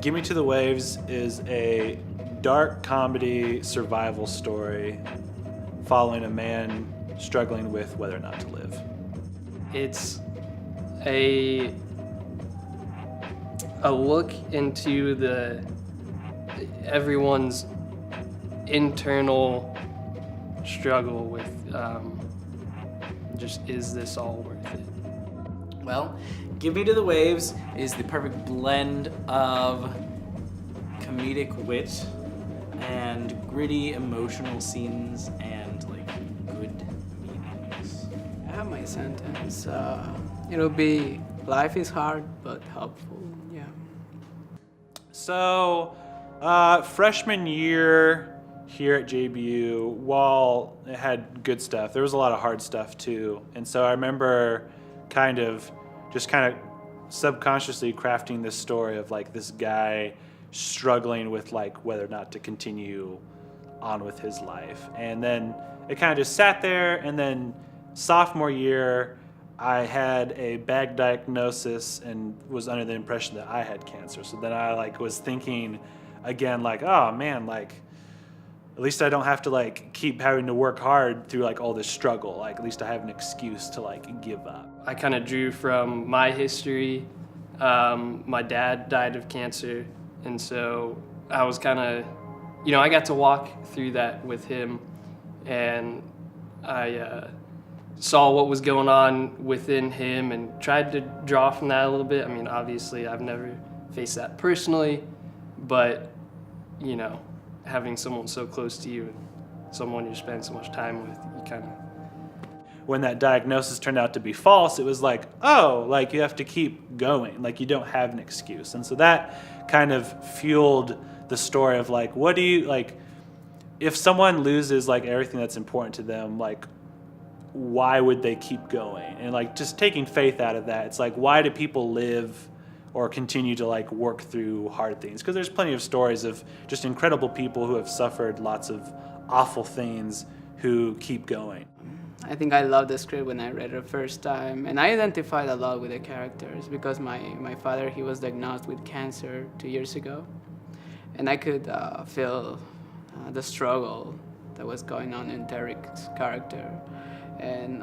Give Me to the Waves is a dark comedy survival story following a man struggling with whether or not to live. It's a look into everyone's internal struggle with just, is this all worth it? Well, Give Me to the Waves is the perfect blend of comedic wit and gritty emotional scenes and like good meanings. I have my sentence. It'll be, life is hard but helpful. Yeah. So, freshman year here at JBU, while it had good stuff, there was a lot of hard stuff too. And so I remember kind of subconsciously crafting this story of like this guy struggling with like whether or not to continue on with his life. And then it kind of just sat there, and then sophomore year I had a bad diagnosis and was under the impression that I had cancer. So then I like was thinking again like, oh man, like at least I don't have to like keep having to work hard through like all this struggle. Like at least I have an excuse to like give up. I kind of drew from my history. My dad died of cancer, and so I was kind of, I got to walk through that with him, and I saw what was going on within him and tried to draw from that a little bit. I mean, obviously I've never faced that personally, but having someone so close to you and someone you spend so much time with, you kind of... When that diagnosis turned out to be false, it was like, oh, like you have to keep going. Like you don't have an excuse. And so that kind of fueled the story of like, what do you, like, if someone loses like everything that's important to them, like, why would they keep going? And like just taking faith out of that, it's like, why do people live or continue to like work through hard things? Because there's plenty of stories of just incredible people who have suffered lots of awful things who keep going. I think I loved the script when I read it the first time, and I identified a lot with the characters because my father, he was diagnosed with cancer 2 years ago, and I could feel the struggle that was going on in Derek's character, and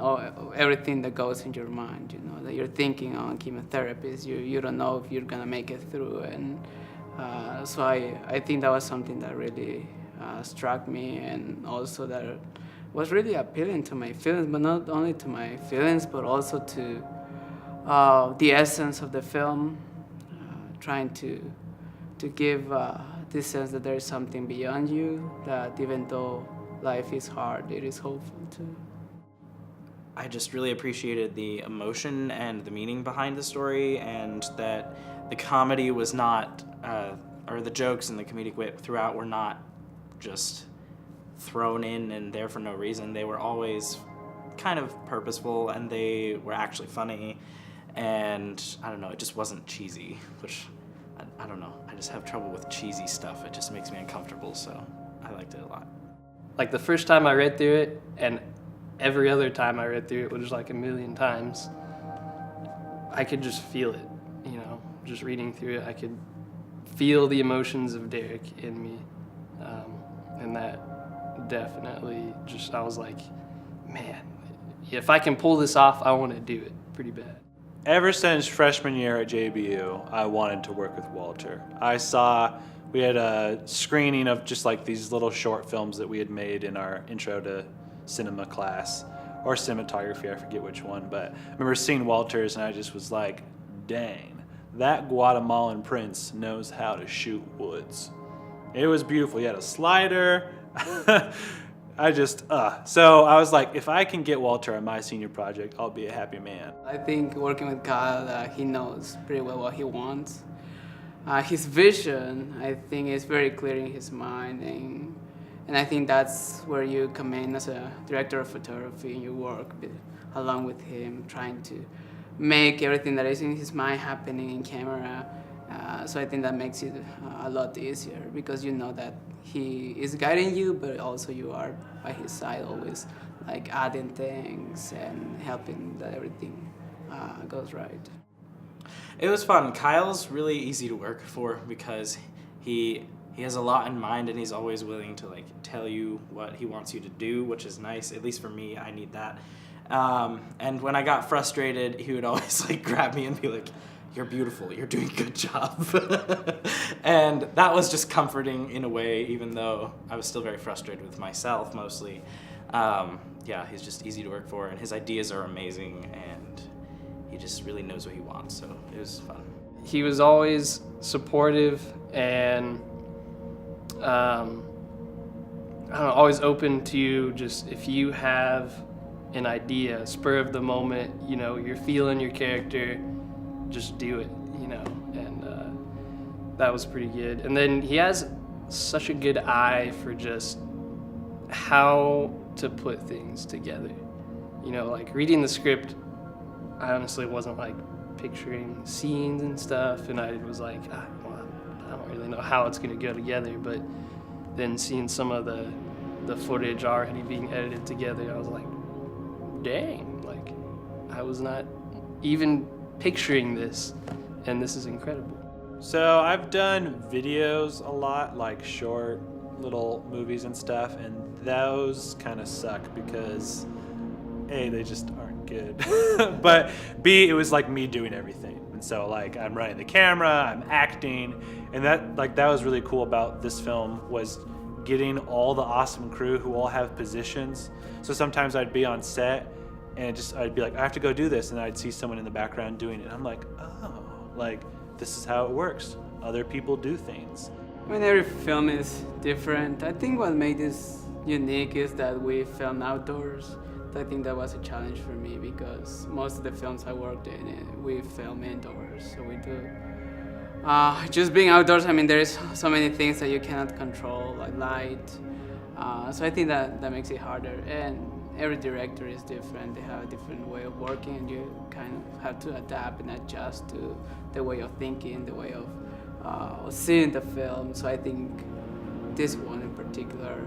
everything that goes in your mind, that you're thinking on chemotherapy, you don't know if you're gonna make it through, and so I think that was something that really struck me, and also that was really appealing to my feelings, but not only to my feelings, but also to the essence of the film, trying to give this sense that there is something beyond you, that even though life is hard, it is hopeful too. I just really appreciated the emotion and the meaning behind the story, and that the comedy was not, or the jokes and the comedic wit throughout were not just thrown in and there for no reason. They were always kind of purposeful, and they were actually funny, and I don't know, it just wasn't cheesy, which I don't know, I just have trouble with cheesy stuff. It just makes me uncomfortable, so I liked it a lot. Like the first time I read through it, and every other time I read through it, which was like a million times, I could just feel it, just reading through it, I could feel the emotions of Derek in me, and that definitely just, I was like, man, if I can pull this off, I want to do it pretty bad. Ever since freshman year at JBU, I wanted to work with Walter. We had a screening of just like these little short films that we had made in our intro to cinema class, or cinematography, I forget which one, but I remember seeing Walter's and I just was like, dang, that Guatemalan prince knows how to shoot woods. It was beautiful. He had a slider. So I was like, if I can get Walter on my senior project, I'll be a happy man. I think working with Kyle, he knows pretty well what he wants. His vision, I think, is very clear in his mind, and I think that's where you come in as a director of photography, and you work along with him, trying to make everything that is in his mind happening in camera. So I think that makes it a lot easier, because you know that he is guiding you, but also you are by his side always, like adding things and helping that everything goes right. It was fun. Kyle's really easy to work for because he has a lot in mind, and he's always willing to like tell you what he wants you to do, which is nice. At least for me, I need that. And when I got frustrated, he would always like grab me and be like, "You're beautiful. You're doing a good job." And that was just comforting in a way, even though I was still very frustrated with myself mostly. Yeah, he's just easy to work for, and his ideas are amazing, and he just really knows what he wants. So it was fun. He was always supportive and I don't know, always open to you. Just if you have an idea, spur of the moment, you know, you're feeling your character, just do it, you know. And that was pretty good. And then he has such a good eye for just how to put things together. You know, like reading the script, I honestly wasn't like picturing scenes and stuff, and I was like, well, I don't really know how it's gonna go together. But then seeing some of the footage already being edited together, I was like, dang, like I was not even picturing this, and this is incredible. So I've done videos a lot, like short little movies and stuff, and those kind of suck because A, they just aren't good, but B, it was like me doing everything. And so like I'm running the camera, I'm acting, and that was really cool about this film, was getting all the awesome crew who all have positions. So sometimes I'd be on set and I'd be like, I have to go do this, and I'd see someone in the background doing it, and I'm like, oh, like this is how it works. Other people do things. I mean, every film is different. I think what made this unique is that we film outdoors. I think that was a challenge for me because most of the films I worked in, we film indoors. So we do. Just being outdoors, I mean, there's so many things that you cannot control, like light. So I think that makes it harder. And every director is different. They have a different way of working, and you kind of have to adapt and adjust to the way of thinking, the way of seeing the film. So I think this one in particular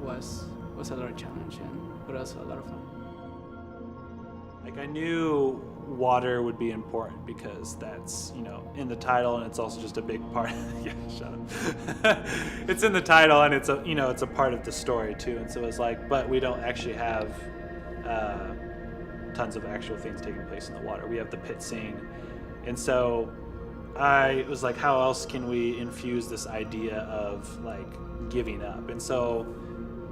was a lot of challenge, but also a lot of fun. Like I knew water would be important because that's, you know, in the title, and it's also just a big part. Yeah, shut up. It's in the title, and it's a part of the story too. And so it's like, but we don't actually have tons of actual things taking place in the water. We have the pit scene, and so I was like, how else can we infuse this idea of like giving up? And so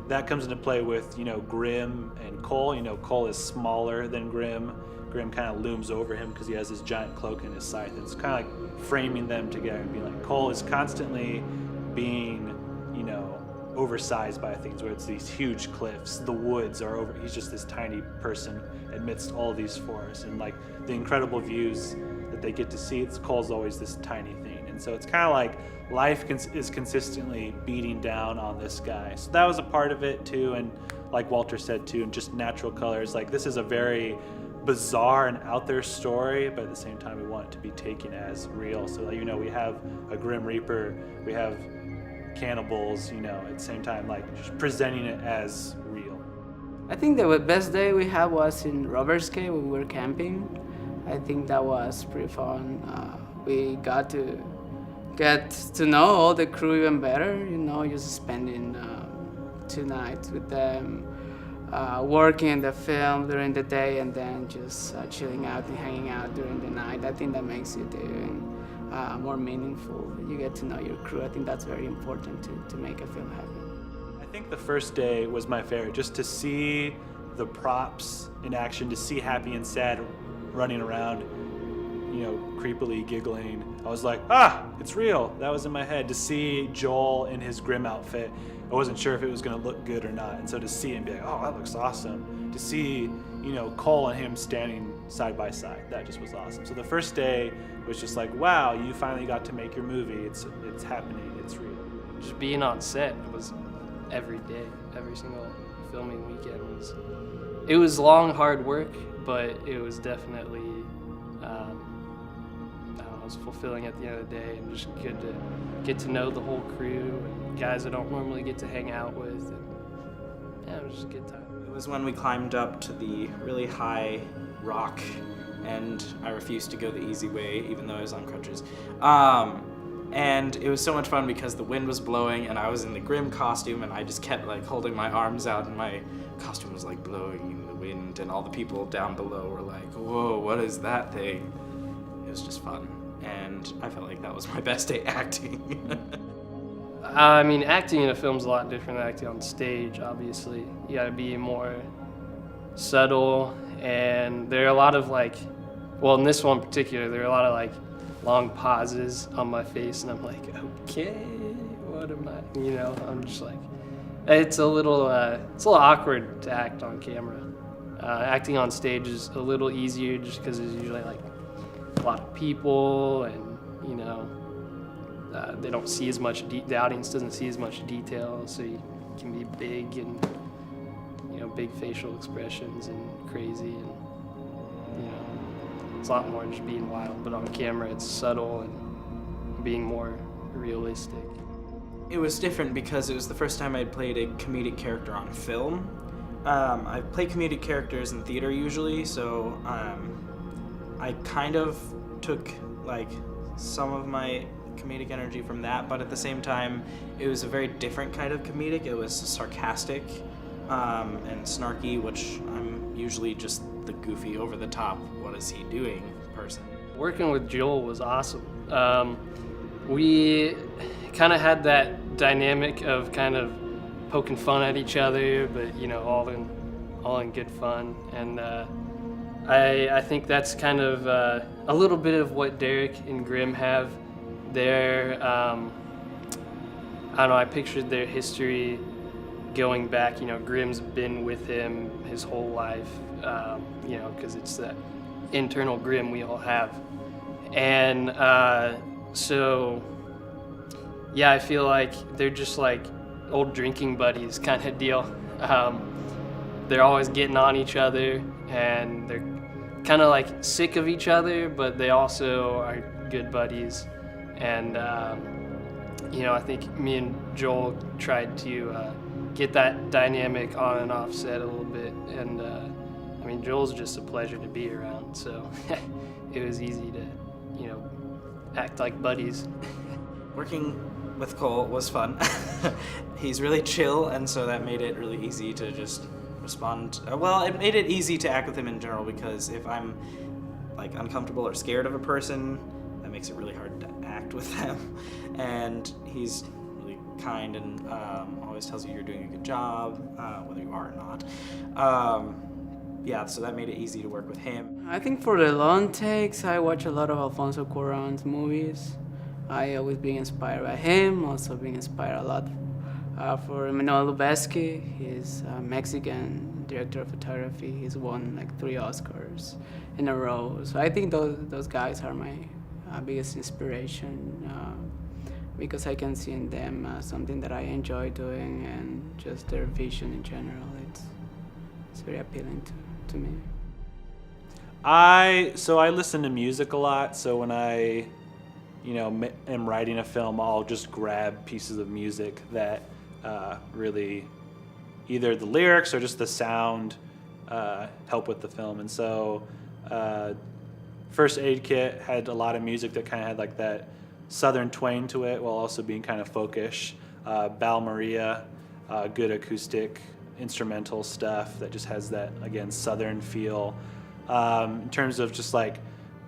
that comes into play with, you know, Grim and Cole. You know, Cole is smaller than Grim. Grim kind of looms over him because he has his giant cloak and his scythe. It's kind of like framing them together and being like, Cole is constantly being, you know, oversized by things, where it's these huge cliffs, the woods are over. He's just this tiny person amidst all these forests, and like the incredible views that they get to see. Cole's always this tiny thing, and so it's kind of like life is consistently beating down on this guy. So that was a part of it too, and like Walter said too, and just natural colors. Like this is a very bizarre and out there story, but at the same time we want it to be taken as real. So, you know, we have a Grim Reaper, we have cannibals, you know, at the same time, like just presenting it as real. I think the best day we had was in Zabriskie when we were camping. I think that was pretty fun. We got to get to know all the crew even better, you know, just spending 2 nights with them, working in the film during the day, and then just chilling out and hanging out during the night. I think that makes it more meaningful. You get to know your crew. I think that's very important to make a film happen. I think the first day was my favorite, just to see the props in action, to see Happy and Sad running around, you know, creepily giggling. I was like, it's real. That was in my head. To see Joel in his Grim outfit, I wasn't sure if it was going to look good or not. And so to see him be like, oh, that looks awesome. To see, you know, Cole and him standing side by side, that just was awesome. So the first day was just like, wow, you finally got to make your movie. It's happening. It's real. Just being on set was every day, every single filming weekend it was long, hard work, but it was definitely, I don't know, it was fulfilling at the end of the day, and just good to get to know the whole crew and guys I don't normally get to hang out with. And, yeah, it was just a good time. It was when we climbed up to the really high rock and I refused to go the easy way, even though I was on crutches. And it was so much fun because the wind was blowing, and I was in the Grimm costume, and I just kept like holding my arms out, and my costume was like blowing in the wind, and all the people down below were like, "Whoa, what is that thing?" It was just fun, and I felt like that was my best day acting. I mean, acting in a film's a lot different than acting on stage, obviously. You gotta be more subtle, and there are a lot of like, well, in this one in particular, there are a lot of like long pauses on my face, and I'm like, okay, what am I, you know, I'm just like, it's a little awkward to act on camera. Acting on stage is a little easier just because there's usually like a lot of people, and you know, they don't see as much, the audience doesn't see as much detail, so you can be big and, you know, big facial expressions and crazy, and, you know, it's a lot more just being wild, but on camera it's subtle and being more realistic. It was different because it was the first time I'd played a comedic character on film. I play comedic characters in theater usually, so I kind of took like some of my comedic energy from that, but at the same time it was a very different kind of comedic. It was sarcastic and snarky, which I'm usually just the goofy, over the top, what is he doing person. Working with Joel was awesome. We kind of had that dynamic of kind of poking fun at each other, but you know, all in good fun. And I think that's kind of a little bit of what Derek and Grimm have. Their I don't know, I pictured their history going back, you know, Grimm's been with him his whole life, you know, because it's that internal Grimm we all have. And so, yeah, I feel like they're just like old drinking buddies kind of deal. They're always getting on each other, and they're kind of like sick of each other, but they also are good buddies. And, you know, I think me and Joel tried to get that dynamic on and off set a little bit. And, I mean, Joel's just a pleasure to be around, so it was easy to, you know, act like buddies. Working with Cole was fun. He's really chill, and so that made it really easy to just respond. Well, it made it easy to act with him in general, because if I'm like uncomfortable or scared of a person, that makes it really hard to act with them. And he's really kind and always tells you you're doing a good job, whether you are or not. Yeah, so that made it easy to work with him. I think for the long takes, I watch a lot of Alfonso Cuarón's movies. I always being inspired by him, also being inspired a lot for Manuel Lubezki. He's a Mexican director of photography. He's won like 3 Oscars in a row. So I think those guys are my biggest inspiration, because I can see in them something that I enjoy doing, and just their vision in general. It's very appealing to me. I listen to music a lot, so when I, you know, am writing a film, I'll just grab pieces of music that really, either the lyrics or just the sound help with the film. And so First Aid Kit had a lot of music that kind of had like that southern twang to it while also being kind of folkish. Bal Maria, good acoustic instrumental stuff that just has that, again, southern feel. In terms of just like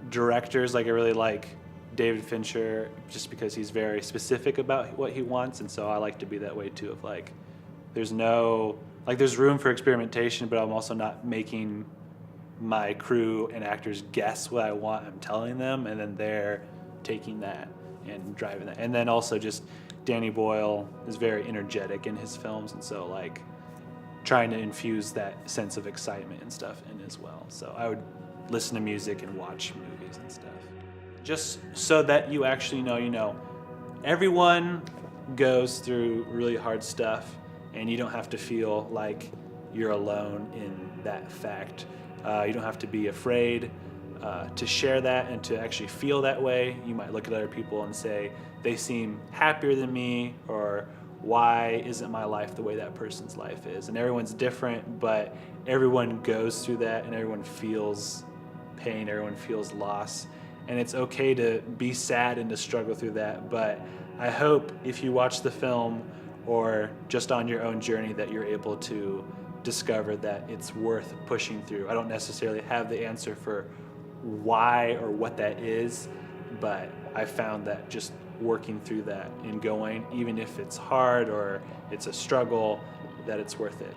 directors, like I really like David Fincher just because he's very specific about what he wants, and so I like to be that way too, of like there's room for experimentation, but I'm also not making my crew and actors guess what I want. I'm telling them, and then they're taking that and driving that. And then also just Danny Boyle is very energetic in his films, and so like trying to infuse that sense of excitement and stuff in as well. So I would listen to music and watch movies and stuff. Just so that you actually know, you know, everyone goes through really hard stuff, and you don't have to feel like you're alone in that fact. You don't have to be afraid to share that and to actually feel that way. You might look at other people and say, they seem happier than me, or why isn't my life the way that person's life is? And everyone's different, but everyone goes through that, and everyone feels pain, everyone feels loss, and it's okay to be sad and to struggle through that. But I hope if you watch the film or just on your own journey that you're able to discover that it's worth pushing through. I don't necessarily have the answer for why or what that is, but I found that just working through that and going, even if it's hard or it's a struggle, that it's worth it.